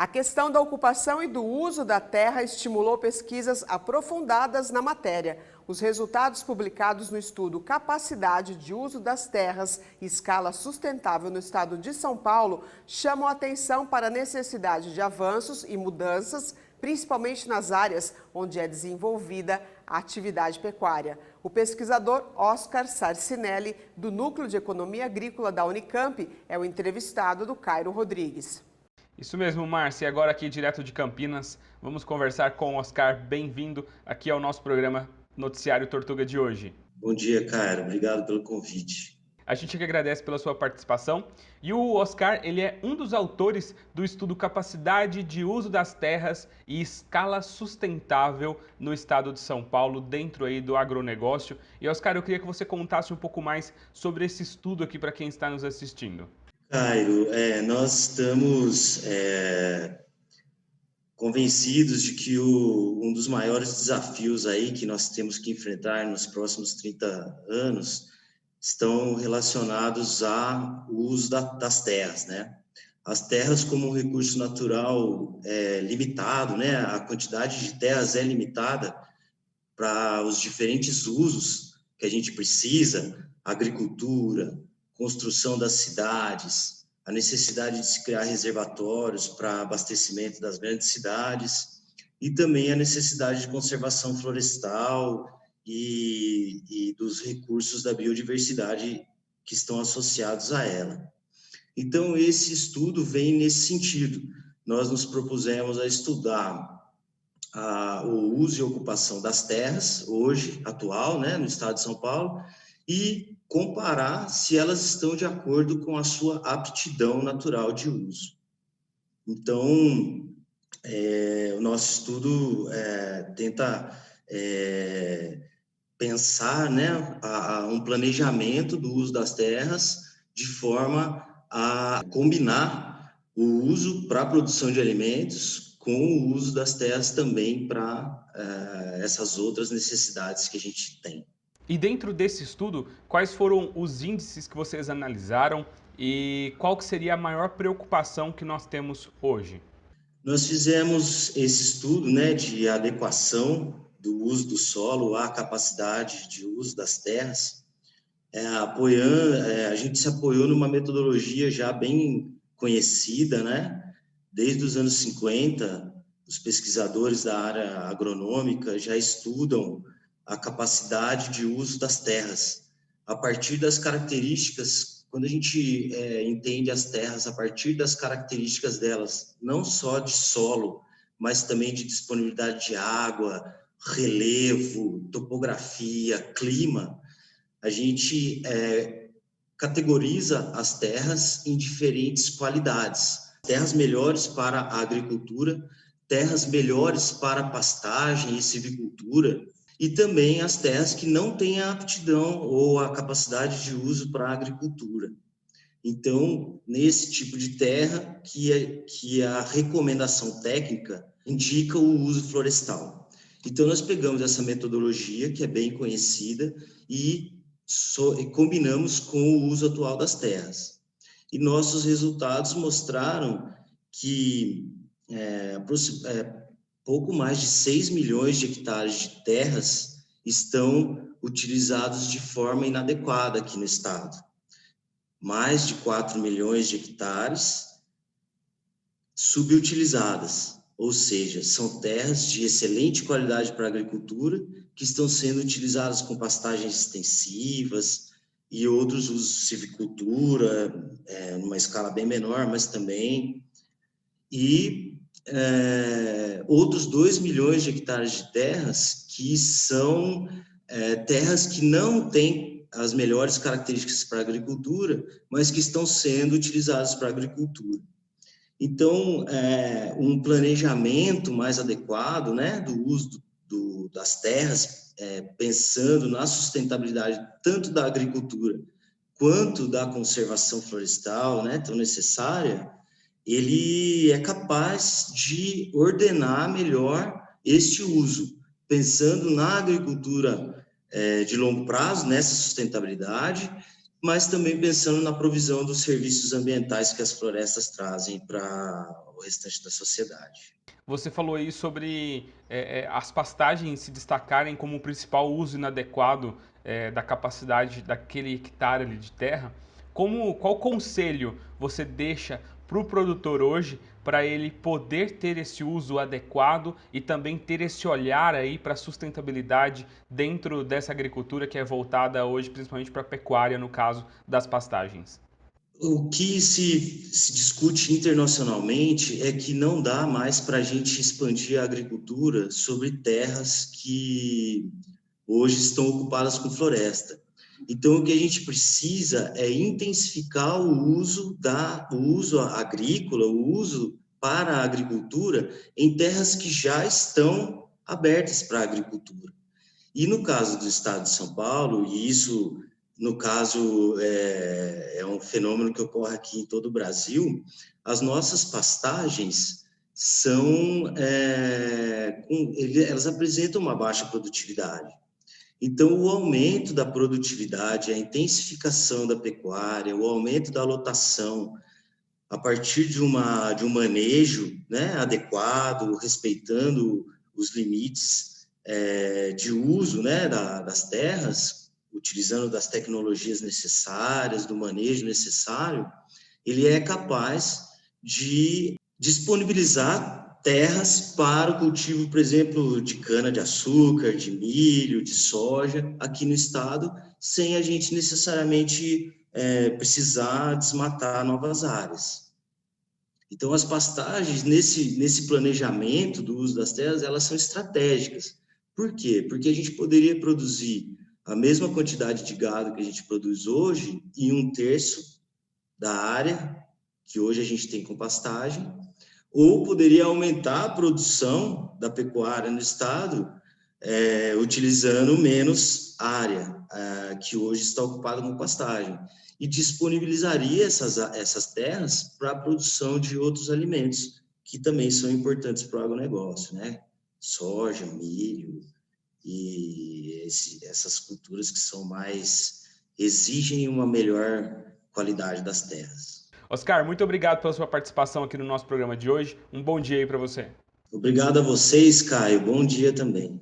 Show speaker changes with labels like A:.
A: A questão da ocupação e do uso da terra estimulou pesquisas aprofundadas na matéria. Os resultados publicados no estudo Capacidade de Uso das Terras e Escala Sustentável no estado de São Paulo chamam a atenção para a necessidade de avanços e mudanças, principalmente nas áreas onde é desenvolvida a atividade pecuária. O pesquisador Oscar Sarcinelli, do Núcleo de Economia Agrícola da Unicamp, é o entrevistado do Cairo Rodrigues.
B: Isso mesmo, Márcia. E agora aqui direto de Campinas, vamos conversar com o Oscar. Bem-vindo aqui ao nosso programa Noticiário Tortuga de hoje.
C: Bom dia, Cairo. Obrigado pelo convite.
B: A gente que agradece pela sua participação. E o Oscar, ele é um dos autores do estudo Capacidade de Uso das Terras e Escala Sustentável no estado de São Paulo, dentro aí do agronegócio. E, Oscar, eu queria que você contasse um pouco mais sobre esse estudo aqui para quem está nos assistindo.
C: Cairo, nós estamos convencidos de que um dos maiores desafios aí que nós temos que enfrentar nos próximos 30 anos estão relacionados ao uso das terras, né? As terras como um recurso natural limitado, né? A quantidade de terras é limitada para os diferentes usos que a gente precisa, agricultura, construção das cidades, a necessidade de se criar reservatórios para abastecimento das grandes cidades e também a necessidade de conservação florestal e dos recursos da biodiversidade que estão associados a ela. Então, esse estudo vem nesse sentido. Nós nos propusemos a estudar o uso e ocupação das terras, hoje, atual, né, no estado de São Paulo, e comparar se elas estão de acordo com a sua aptidão natural de uso. Então, o nosso estudo tenta pensar, né, um planejamento do uso das terras de forma a combinar o uso para a produção de alimentos com o uso das terras também para essas outras necessidades que a gente tem.
B: E dentro desse estudo, quais foram os índices que vocês analisaram e qual que seria a maior preocupação que nós temos hoje?
C: Nós fizemos esse estudo, né, de adequação do uso do solo à capacidade de uso das terras, a gente se apoiou numa metodologia já bem conhecida, né? Desde os anos 50, os pesquisadores da área agronômica já estudam a capacidade de uso das terras. A partir das características, quando a gente entende as terras a partir das características delas, não só de solo, mas também de disponibilidade de água, relevo, topografia, clima, a gente categoriza as terras em diferentes qualidades. Terras melhores para a agricultura, terras melhores para a pastagem e silvicultura, e também as terras que não têm a aptidão ou a capacidade de uso para a agricultura. Então, nesse tipo de terra que a recomendação técnica indica o uso florestal. Então, nós pegamos essa metodologia, que é bem conhecida, e combinamos com o uso atual das terras. E nossos resultados mostraram que pouco mais de 6 milhões de hectares de terras estão utilizados de forma inadequada aqui no estado. Mais de 4 milhões de hectares subutilizadas, ou seja, são terras de excelente qualidade para a agricultura que estão sendo utilizadas com pastagens extensivas e outros usos, silvicultura, numa escala bem menor, mas também, e outros 2 milhões de hectares de terras que são terras que não têm as melhores características para a agricultura, mas que estão sendo utilizadas para a agricultura. Então, um planejamento mais adequado, né, do uso das terras, pensando na sustentabilidade tanto da agricultura quanto da conservação florestal, né, tão necessária, ele é capaz de ordenar melhor este uso, pensando na agricultura de longo prazo, nessa sustentabilidade, mas também pensando na provisão dos serviços ambientais que as florestas trazem para o restante da sociedade.
B: Você falou aí sobre as pastagens se destacarem como o principal uso inadequado da capacidade daquele hectare ali de terra. Qual conselho você deixa para o produtor hoje para ele poder ter esse uso adequado e também ter esse olhar aí para a sustentabilidade dentro dessa agricultura que é voltada hoje principalmente para a pecuária, no caso das pastagens?
C: O que se discute internacionalmente é que não dá mais para a gente expandir a agricultura sobre terras que hoje estão ocupadas com floresta. Então, o que a gente precisa é intensificar o uso agrícola, o uso para a agricultura em terras que já estão abertas para a agricultura. E no caso do estado de São Paulo, e isso, no caso, é um fenômeno que ocorre aqui em todo o Brasil, as nossas pastagens elas apresentam uma baixa produtividade. Então, o aumento da produtividade, a intensificação da pecuária, o aumento da lotação, a partir de um manejo, né, adequado, respeitando os limites de uso, né, das terras, utilizando das tecnologias necessárias, do manejo necessário, ele é capaz de disponibilizar terras para o cultivo, por exemplo, de cana-de-açúcar, de milho, de soja, aqui no estado, sem a gente necessariamente precisar desmatar novas áreas. Então, as pastagens, nesse planejamento do uso das terras, elas são estratégicas. Por quê? Porque a gente poderia produzir a mesma quantidade de gado que a gente produz hoje em 1/3 da área que hoje a gente tem com pastagem, ou poderia aumentar a produção da pecuária no estado, utilizando menos área que hoje está ocupada com pastagem, e disponibilizaria essas terras para a produção de outros alimentos, que também são importantes para o agronegócio, né? Soja, milho, e essas culturas que são exigem uma melhor qualidade das terras.
B: Oscar, muito obrigado pela sua participação aqui no nosso programa de hoje. Um bom dia aí para você.
C: Obrigado a vocês, Caio. Bom dia também.